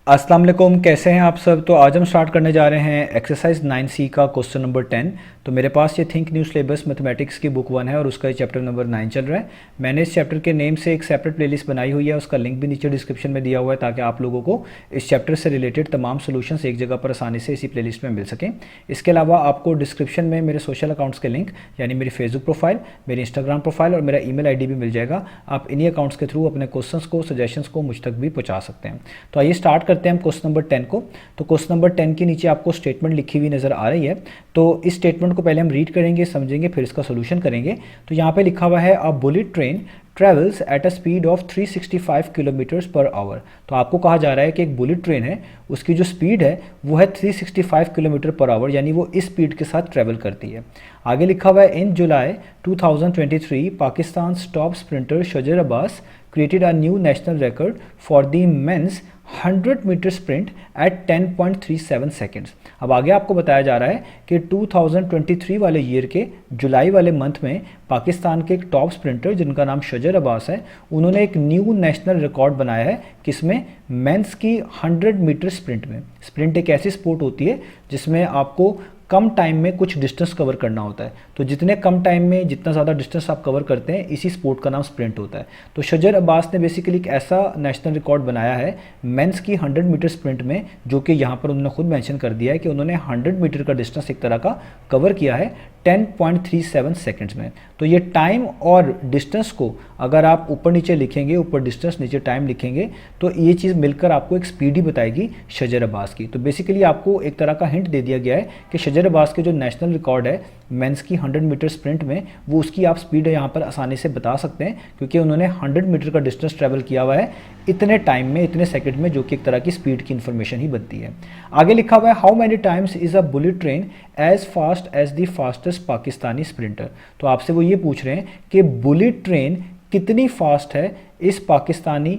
अस्सलाम वालेकुम, कैसे हैं आप सब। तो आज हम स्टार्ट करने जा रहे हैं एक्सरसाइज 9C का क्वेश्चन नंबर 10। तो मेरे पास ये थिंक न्यू सिलेबस मैथमेटिक्स की बुक 1 है और उसका चैप्टर नंबर 9 चल रहा है। मैंने इस चैप्टर के नेम से एक सेपरेट प्लेलिस्ट बनाई हुई है, उसका लिंक भी नीचे डिस्क्रिप्शन में दिया हुआ है ताकि आप लोगों को इस चैप्टर से रिलेटेड तमाम सोल्यूशंस एक जगह पर आसानी से इसी प्लेलिस्ट में मिल सकें। इसके अलावा आपको डिस्क्रिप्शन में मेरे सोशल अकाउंट्स के लिंक यानी मेरी फेसबुक प्रोफाइल, मेरी इंस्टाग्राम प्रोफाइल और मेरा ईमेल आईडी भी मिल जाएगा। आप इन्हीं अकाउंट्स के थ्रू अपने क्वेश्चंस को, सजेशंस को मुझ तक भी पहुँचा सकते हैं। तो आइए स्टार्ट करते हैं हम क्वेश्चन नंबर 10 को। तो क्वेश्चन नंबर 10 के नीचे आपको स्टेटमेंट लिखी हुई नजर आ रही है। तो इस स्टेटमेंट को पहले हम रीड करेंगे, समझेंगे, फिर इसका सोल्यूशन करेंगे। तो यहाँ पे लिखा हुआ है अ bullet train travels at a speed of 365 kilometres per hour. तो आपको कहा जा रहा है कि एक बुलेट ट्रेन है, उसकी जो स्पीड है वो है 365 किलोमीटर पर आवर, यानी वो इस स्पीड के साथ ट्रेवल करती है। आगे लिखा हुआ है in July 2023 Pakistan top sprinter Shajar Abbas created a new national record for the men's 100 metre sprint at 10.37 seconds. अब आगे आपको बताया जा रहा है कि 2023 वाले ईयर के जुलाई वाले मंथ में पाकिस्तान के एक टॉप स्प्रिंटर जिनका नाम शजर अब्बास है, उन्होंने एक न्यू नेशनल रिकॉर्ड बनाया है। किसमें? मेंस की 100 मीटर स्प्रिंट में। स्प्रिंट एक ऐसी स्पोर्ट होती है जिसमें आपको कम टाइम में कुछ डिस्टेंस कवर करना होता है। तो जितने कम टाइम में जितना ज़्यादा डिस्टेंस आप कवर करते हैं, इसी स्पोर्ट का नाम स्प्रिंट होता है। तो शजर अब्बास ने बेसिकली एक ऐसा नेशनल रिकॉर्ड बनाया है मेंस की 100 मीटर स्प्रिंट में, जो कि यहाँ पर उन्होंने खुद मेंशन कर दिया है कि उन्होंने 100 मीटर का डिस्टेंस एक तरह का कवर किया है 10.37 सेकेंड्स में। तो ये टाइम और डिस्टेंस को अगर आप ऊपर नीचे लिखेंगे, ऊपर डिस्टेंस नीचे टाइम लिखेंगे, तो ये चीज़ मिलकर आपको एक स्पीड ही बताएगी शजर अब्बास की। तो बेसिकली आपको एक तरह का हिंट दे दिया गया है कि शजर अब्बास के जो नेशनल रिकॉर्ड है मेंस की 100 मीटर स्प्रिंट में, वो उसकी आप स्पीड यहाँ पर आसानी से बता सकते हैं, क्योंकि उन्होंने 100 मीटर का डिस्टेंस ट्रैवल किया हुआ है इतने टाइम में, इतने सेकंड में, जो कि एक तरह की स्पीड की इन्फॉर्मेशन ही बनती है। आगे लिखा हुआ है how many times is a bullet train as fast as the fastest Pakistani sprinter. तो आपसे वो ये पूछ रहे हैं कि बुलेट ट्रेन कितनी फास्ट है इस पाकिस्तानी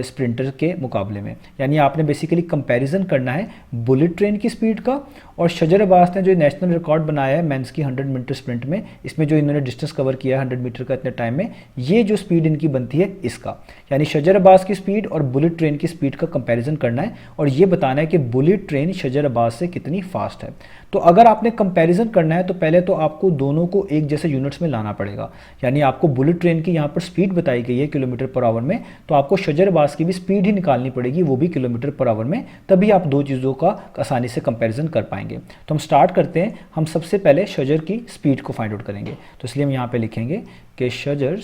स्प्रिंटर के मुकाबले में। यानी आपने बेसिकली कंपैरिजन करना है बुलेट ट्रेन की स्पीड का और शजर अब्बास ने जो नेशनल रिकॉर्ड बनाया है मेंस की 100 मीटर स्प्रिंट में, इसमें जो इन्होंने डिस्टेंस कवर किया है 100 मीटर का इतने टाइम में, ये जो स्पीड इनकी बनती है इसका। यानी शजर अब्बास की स्पीड और बुलेट ट्रेन की स्पीड का कंपैरिजन करना है और ये बताना है कि बुलेट ट्रेन शजर अब्बास से कितनी फास्ट है। तो अगर आपने कंपैरिजन करना है तो पहले तो आपको दोनों को एक जैसे यूनिट्स में लाना पड़ेगा। यानी आपको बुलेट ट्रेन की यहाँ पर स्पीड बताई गई है किलोमीटर पर आवर में, तो आपको शजर अब्बास की भी स्पीड ही निकालनी पड़ेगी, वो भी किलोमीटर पर आवर में, तभी आप दो चीज़ों का आसानी से कंपैरिजन कर पाएंगे। तो हम स्टार्ट करते हैं। हम सबसे पहले शजर की स्पीड को फाइंड आउट करेंगे। तो इसलिए हम यहाँ पे लिखेंगे कि शजर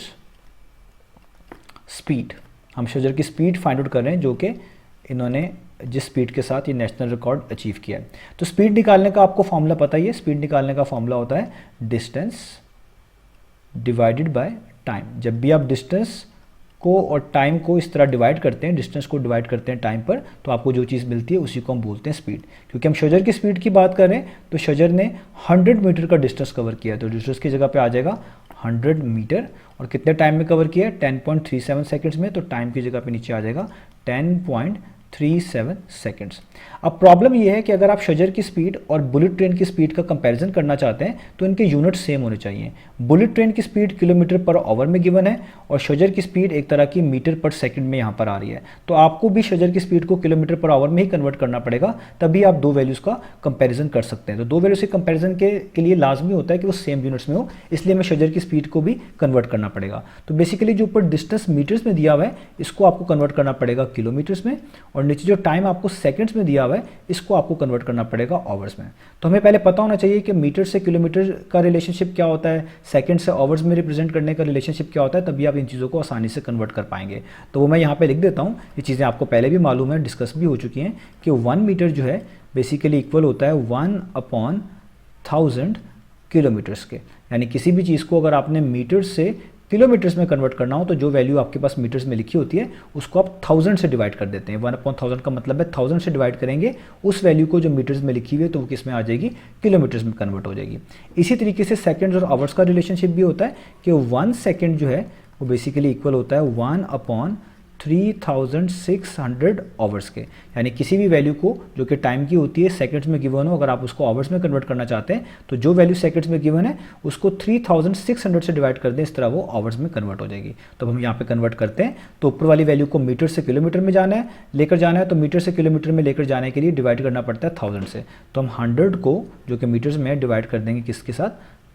स्पीड, हम शजर की स्पीड फाइंड आउट कर रहे हैं जो कि इन्होंने जिस स्पीड के साथ ये नेशनल रिकॉर्ड अचीव किया है। तो स्पीड निकालने का आपको फॉर्मूला पता ही है। स्पीड निकालने का फॉर्मूला होता है डिस्टेंस डिवाइडेड बाय टाइम। जब भी आप डिस्टेंस को और टाइम को इस तरह डिवाइड करते हैं, डिस्टेंस को डिवाइड करते हैं टाइम पर, तो आपको जो चीज़ मिलती है उसी को हम बोलते हैं स्पीड। क्योंकि हम शजर की स्पीड की बात कर रहे हैं तो शजर ने 100 मीटर का डिस्टेंस कवर किया है, तो डिस्टेंस की जगह पे आ जाएगा 100 मीटर। और कितने टाइम में कवर किया है? 10.37 सेकेंड्स में। तो टाइम की जगह पे नीचे आ जाएगा 10.37 सेकेंड्स। अब प्रॉब्लम यह है कि अगर आप शजर की स्पीड और बुलेट ट्रेन की स्पीड का कंपैरिजन करना चाहते हैं तो इनके यूनिट सेम होने चाहिए। बुलेट ट्रेन की स्पीड किलोमीटर पर आवर में गिवन है और शजर की स्पीड एक तरह की मीटर पर सेकंड में यहाँ पर आ रही है। तो आपको भी शजर की स्पीड को किलोमीटर पर आवर में ही कन्वर्ट करना पड़ेगा, तभी आप दो वैल्यूज़ का कंपेरिजन कर सकते हैं। तो दो वैल्यूज़ के कंपेरिजन के लिए लाजमी होता है कि वो सेम यूनिट्स में हो, इसलिए हमें शजर की स्पीड को भी कन्वर्ट करना पड़ेगा। तो बेसिकली जो ऊपर डिस्टेंस मीटर्स में दिया हुआ है इसको आपको कन्वर्ट करना पड़ेगा किलोमीटर्स में, और नीचे जो टाइम आपको सेकंड्स में दिया हुआ है इसको आपको कन्वर्ट करना पड़ेगा आवर्स में। तो हमें पहले पता होना चाहिए कि मीटर से किलोमीटर का रिलेशनशिप क्या होता है, सेकंड से आवर्स में रिप्रेजेंट करने का रिलेशनशिप क्या होता है, तभी आप इन चीज़ों को आसानी से कन्वर्ट कर पाएंगे। तो वो मैं यहाँ पे लिख देता हूँ। ये चीज़ें आपको पहले भी मालूम है, डिस्कस भी हो चुकी हैं कि 1 मीटर जो है बेसिकली इक्वल होता है 1/1000 किलोमीटर्स के। यानी किसी भी चीज़ को अगर आपने मीटर से किलोमीटर्स में कन्वर्ट करना हो तो जो वैल्यू आपके पास मीटर्स में लिखी होती है उसको आप 1000 से डिवाइड कर देते हैं। 1/1000 का मतलब है 1000 से डिवाइड करेंगे उस वैल्यू को जो मीटर्स में लिखी हुई है, तो वो किस में आ जाएगी? किलोमीटर्स में कन्वर्ट हो जाएगी। इसी तरीके से सेकंड्स और आवर्स का रिलेशनशिप भी होता है कि 1 सेकंड जो है वो बेसिकली इक्वल होता है 1/1000 3600 आवर्स के, यानी किसी भी वैल्यू को जो कि टाइम की होती है सेकंड्स में गिवन हो, अगर आप उसको आवर्स में कन्वर्ट करना चाहते हैं तो जो वैल्यू सेकंड्स में गिवन है उसको 3600 से डिवाइड कर दें, इस तरह वो आवर्स में कन्वर्ट हो जाएगी। तो हम यहाँ पे कन्वर्ट करते हैं, तो ऊपर वाली वैल्यू को मीटर से किलोमीटर में जाना है लेकर जाना है, तो मीटर से किलोमीटर में लेकर जाने के लिए डिवाइड करना पड़ता है 1000 से। तो हम 100 को जो कि मीटर्स में डिवाइड कर देंगे किसके साथ,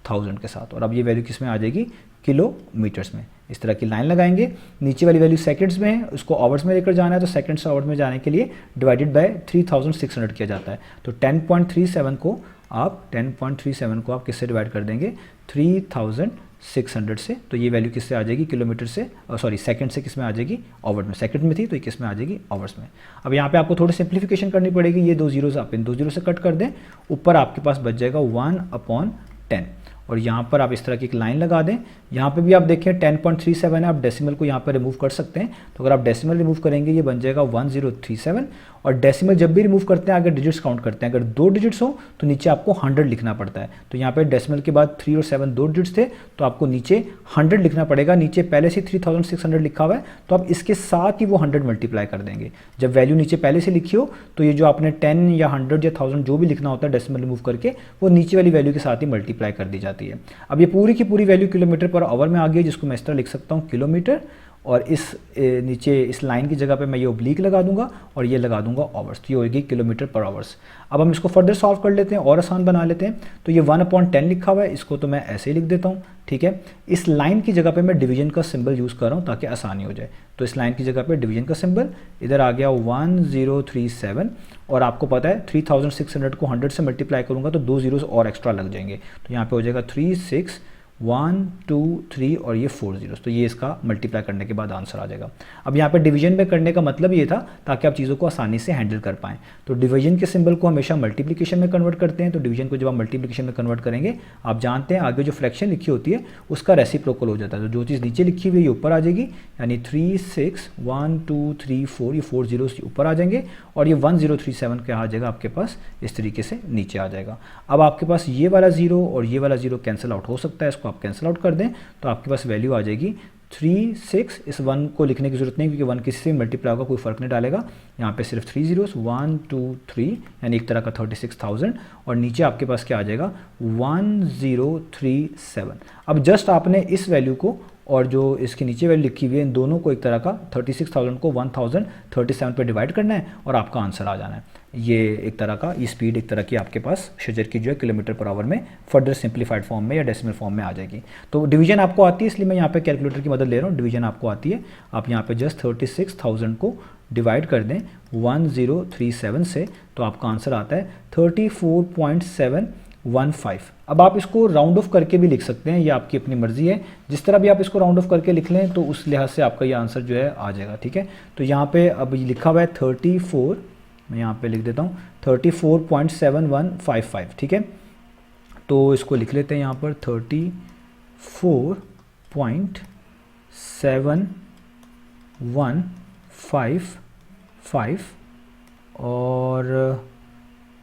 1000 के साथ, और अब ये वैल्यू किस में आ जाएगी, किलोमीटर्स में। इस तरह की लाइन लगाएंगे। नीचे वाली वैल्यू सेकंड्स में है, उसको आवर्स में लेकर जाना है, तो सेकंड से आवर्स में जाने के लिए डिवाइडेड बाय 3600 किया जाता है। तो 10.37 को आप किससे डिवाइड कर देंगे, 3600 से, तो ये वैल्यू किससे आ जाएगी, किलोमीटर से, सॉरी सेकंड से किस में आ जाएगी, आवर्स में। सेकंड में थी तो ये किस में आ जाएगी, आवर्स में। अब यहाँ पे आपको थोड़ी सिंप्लीफिकेशन करनी पड़ेगी, ये 2 जीरो आप इन 2 जीरो से कट कर दें, ऊपर आपके पास बच जाएगा 1/10, और यहाँ पर आप इस तरह की एक लाइन लगा दें। यहाँ पे भी आप देखें 10.37 है, आप डेसिमल को यहाँ पर रिमूव कर सकते हैं, तो अगर आप डेसिमल रिमूव करेंगे ये बन जाएगा 1037, और डेसिमल जब भी रिमूव करते हैं आगे डिजिट्स काउंट करते हैं, अगर 2 डिजिट्स हो तो नीचे आपको 100 लिखना पड़ता है। तो यहाँ पे डेसिमल के बाद 3 और 7 2 डिजिट्स थे, तो आपको नीचे 100 लिखना पड़ेगा। नीचे पहले से 3600 लिखा हुआ है, तो आप इसके साथ ही वो 100 मल्टीप्लाई कर देंगे। जब वैल्यू नीचे पहले से लिखी हो तो ये जो आपने 10 या 100 या 1000 जो भी लिखना होता है डेसिमल रिमूव करके, वो नीचे वाली वैल्यू के साथ ही मल्टीप्लाई कर दी जाती है। अब ये पूरी की पूरी वैल्यू किलोमीटर पर आवर में आ गई, जिसको मैं इस तरह लिख सकता हूँ किलोमीटर, और इस नीचे इस लाइन की जगह पे मैं ये ओब्लिक लगा दूंगा और ये लगा दूंगा आवर्स, तो ये होगी किलोमीटर पर आवर्स। अब हम इसको फर्दर सॉल्व कर लेते हैं और आसान बना लेते हैं। तो ये 1/10 लिखा हुआ है, इसको तो मैं ऐसे ही लिख देता हूँ, ठीक है। इस लाइन की जगह पे मैं डिवीजन का सिंबल यूज़ कर रहा हूँ ताकि आसानी हो जाए। तो इस लाइन की जगह पे डिवीजन का सिंबल, इधर आ गया 1037, और आपको पता है 3600 को 100 से मल्टीप्लाई करूँगा तो 2 जीरोस और एक्स्ट्रा लग जाएंगे, तो यहाँ पर हो जाएगा 3 6 1 2 3 और ये 4 जीरोस, तो ये इसका मल्टीप्लाई करने के बाद आंसर आ जाएगा। अब यहाँ पे डिवीजन में करने का मतलब ये था ताकि आप चीज़ों को आसानी से हैंडल कर पाएँ। तो डिवीजन के सिंबल को हमेशा मल्टीप्लिकेशन में कन्वर्ट करते हैं, तो डिवीजन को जब आप मल्टीप्लिकेशन में कन्वर्ट करेंगे, आप जानते हैं आगे जो फ्रैक्शन लिखी होती है उसका रेसिप्रोकल हो जाता है। तो जो चीज़ नीचे लिखी हुई है ये ऊपर आ जाएगी, यानी 3 6 1 2 3 4, ये 4 जीरोस ऊपर आ जाएंगे, और ये 1037 क्या आ जाएगा आपके पास, इस तरीके से नीचे आ जाएगा। अब आपके पास ये वाला जीरो और ये वाला जीरो कैंसिल आउट हो सकता है, इसको आप कैंसिल आउट कर दें, तो आपके पास वैल्यू आ जाएगी 3 6। इस 1 को लिखने की जरूरत नहीं क्योंकि 1 किसी से मल्टीप्लाई होगा, कोई फर्क नहीं डालेगा। यहाँ पे सिर्फ 3 जीरोस 1 2 3, यानी एक तरह का 36,000, और नीचे आपके पास क्या आ जाएगा 1037। अब जस्ट आपने इस वैल्यू को और जो इसके नीचे वैल्यू लिखी हुई है, इन दोनों को एक तरह का 36,000 को 1037 पे डिवाइड करना है और आपका आंसर आ जाना है। ये एक तरह का, ये स्पीड एक तरह की आपके पास शजर की जो है किलोमीटर पर आवर में फर्दर सिंप्लीफाइड फॉर्म में या डेसिमल फॉर्म में आ जाएगी। तो डिवीजन आपको आती है, इसलिए मैं यहाँ पे कैलकुलेटर की मदद ले रहा हूँ। डिवीजन आपको आती है, आप यहाँ पे जस्ट 36,000 को डिवाइड कर दें 1037 से, तो आपका आंसर आता है 34.715। अब आप इसको राउंड ऑफ करके भी लिख सकते हैं, ये आपकी अपनी मर्जी है, जिस तरह भी आप इसको राउंड ऑफ करके लिख लें तो उस लिहाज से आपका ये आंसर जो है आ जाएगा, ठीक है। तो यहाँ पे अब ये लिखा हुआ है 34, मैं यहाँ पे लिख देता हूँ 34.7155, ठीक है। तो इसको लिख लेते हैं यहाँ पर 34.7155, और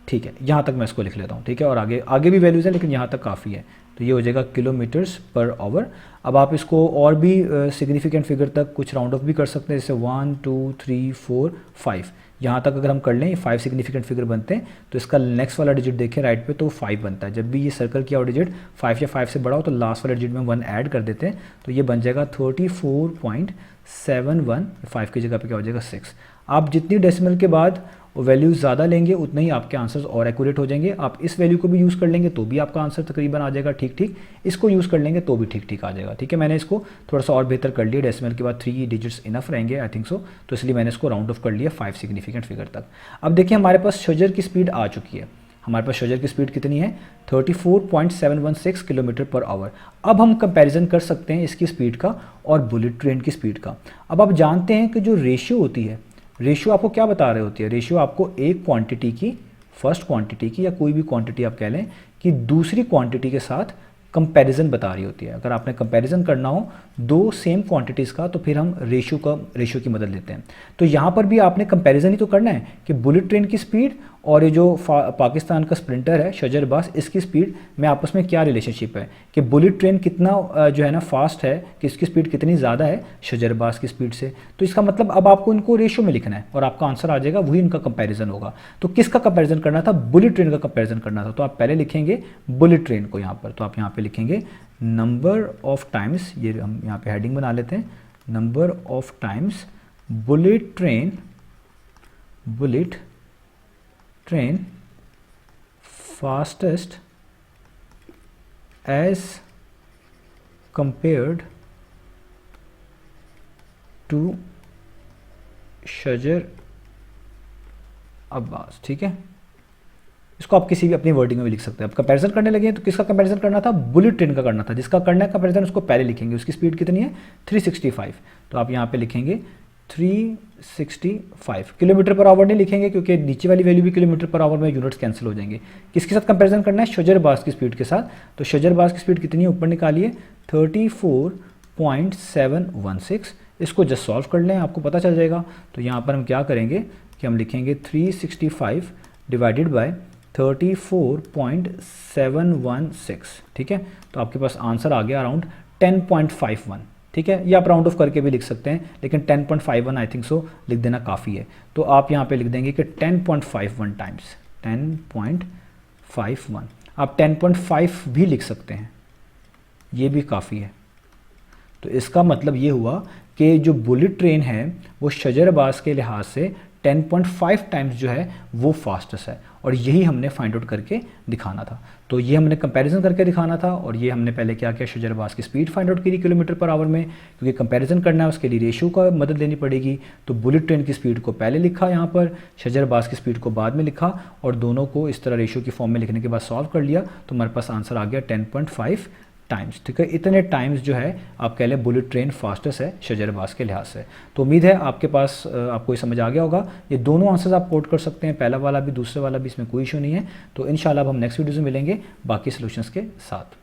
ठीक है, यहाँ तक मैं इसको लिख लेता हूँ, ठीक है। और आगे भी वैल्यूज़ हैं लेकिन यहाँ तक काफ़ी है, तो ये हो जाएगा किलोमीटर्स पर आवर। अब आप इसको और भी सिग्निफिकेंट फिगर तक कुछ राउंड ऑफ भी कर सकते हैं, जैसे 1 2 3 4 5, यहाँ तक अगर हम कर लें 5 सिग्निफिकेंट फिगर बनते हैं, तो इसका नेक्स्ट वाला डिजिट देखें राइट पे तो 5 बनता है। जब भी ये सर्कल किया हुआ डिजिट 5 या 5 से बड़ा हो तो लास्ट वाले डिजिट में 1 ऐड कर देते हैं, तो ये बन जाएगा 34.71, 5 की जगह पे क्या हो जाएगा 6। आप जितनी डेसिमल के बाद वैल्यू ज़्यादा लेंगे उतने ही आपके आंसर्स और एक्यूरेट हो जाएंगे। आप इस वैल्यू को भी यूज़ कर लेंगे तो भी आपका आंसर तकरीबन आ जाएगा ठीक ठीक, इसको यूज़ कर लेंगे तो भी ठीक ठीक आ जाएगा, ठीक है। मैंने इसको थोड़ा सा और बेहतर कर लिया, डेसिमल के बाद 3 डिजिट्स इनफ रहेंगे आई थिंक सो, तो इसलिए मैंने इसको राउंड ऑफ कर लिया 5 सिग्निफिकेंट फिगर तक। अब देखिए हमारे पास शजर की स्पीड आ चुकी है, हमारे पास शजर की स्पीड कितनी है 34.716 किलोमीटर पर आवर। अब हम कंपैरिजन कर सकते हैं इसकी स्पीड का और बुलेट ट्रेन की स्पीड का। अब आप जानते हैं कि जो रेशियो होती है, रेशियो आपको क्या बता रही होती है, रेशियो आपको एक क्वांटिटी की, फर्स्ट क्वांटिटी की या कोई भी क्वांटिटी आप कह लें कि दूसरी क्वांटिटी के साथ कंपैरिजन बता रही होती है। अगर आपने कंपैरिजन करना हो दो सेम क्वांटिटीज़ का तो फिर हम रेशियो की मदद लेते हैं। तो यहाँ पर भी आपने कंपैरिजन ही तो करना है कि बुलेट ट्रेन की स्पीड और ये जो पाकिस्तान का स्प्रिंटर है शजरबाज, इसकी स्पीड में आपस में क्या रिलेशनशिप है कि बुलेट ट्रेन कितना जो है ना फास्ट है, कि इसकी स्पीड कितनी ज़्यादा है शजरबाज की स्पीड से। तो इसका मतलब अब आपको इनको रेशियो में लिखना है और आपका आंसर आ जाएगा, वही इनका कंपैरिजन होगा। तो किसका कंपैरिजन करना था? बुलेट ट्रेन का कंपैरिजन करना था। तो आप पहले लिखेंगे बुलेट ट्रेन को यहाँ पर, तो आप यहाँ पे लिखेंगे नंबर ऑफ टाइम्स, ये हम यहाँ पे हेडिंग बना लेते हैं, number of times bullet train fastest as compared to Shajar Abbas. ठीक है, इसको आप किसी भी अपनी वर्डिंग में भी लिख सकते हैं। अब कंपैरिजन करने लगे हैं तो किसका कंपैरिजन करना था? बुलेट ट्रेन का करना था। जिसका करना है कंपैरिजन उसको पहले लिखेंगे, उसकी स्पीड कितनी है 365, तो आप यहाँ पे लिखेंगे 365। किलोमीटर पर आवर नहीं लिखेंगे क्योंकि नीचे वाली वैल्यू भी किलोमीटर पर आवर में यूनिट्स कैंसिल हो जाएंगे। किसके साथ कंपैरिजन करना है? शजरबाज की स्पीड के साथ। तो शजरबाज की स्पीड कितनी है ऊपर निकालिए 34.716। इसको जस्ट सॉल्व कर लें, आपको पता चल जाएगा। तो यहाँ पर हम क्या करेंगे कि हम लिखेंगे 365 डिवाइडेड बाय 34.716। ठीक है, तो आपके पास आंसर आ गया अराउंड 10.51। ठीक है, ये आप राउंड ऑफ करके भी लिख सकते हैं, लेकिन 10.51 आई थिंक सो लिख देना काफ़ी है। तो आप यहाँ पे लिख देंगे कि 10.51 टाइम्स 10.51। आप 10.5 भी लिख सकते हैं, ये भी काफ़ी है। तो इसका मतलब ये हुआ कि जो बुलेट ट्रेन है वो शजरबाज के लिहाज से 10.5 टाइम्स जो है वो फास्टेस्ट है, और यही हमने फाइंड आउट करके दिखाना था। तो ये हमने कंपैरिजन करके दिखाना था, और ये हमने पहले क्या किया, शजरबाज की स्पीड फाइंड आउट करी किलोमीटर पर आवर में, क्योंकि कंपैरिजन करना है उसके लिए रेशियो का मदद लेनी पड़ेगी। तो बुलेट ट्रेन की स्पीड को पहले लिखा यहाँ पर, शजरबाज की स्पीड को बाद में लिखा, और दोनों को इस तरह रेशियो की फॉर्म में लिखने के बाद सॉल्व कर लिया, तो हमारे पास आंसर आ गया 10.5 टाइम्स। ठीक है, इतने टाइम्स जो है आप कह लें बुलेट ट्रेन फास्टेस्ट है शजरबाज के लिहाज से। तो उम्मीद है आपके पास आपको ये समझ आ गया होगा। ये दोनों आंसर्स आप कोट कर सकते हैं, पहला वाला भी दूसरे वाला भी, इसमें कोई इशू नहीं है। तो इंशाल्लाह अब हम नेक्स्ट वीडियो में मिलेंगे बाकी सॉल्यूशंस के साथ।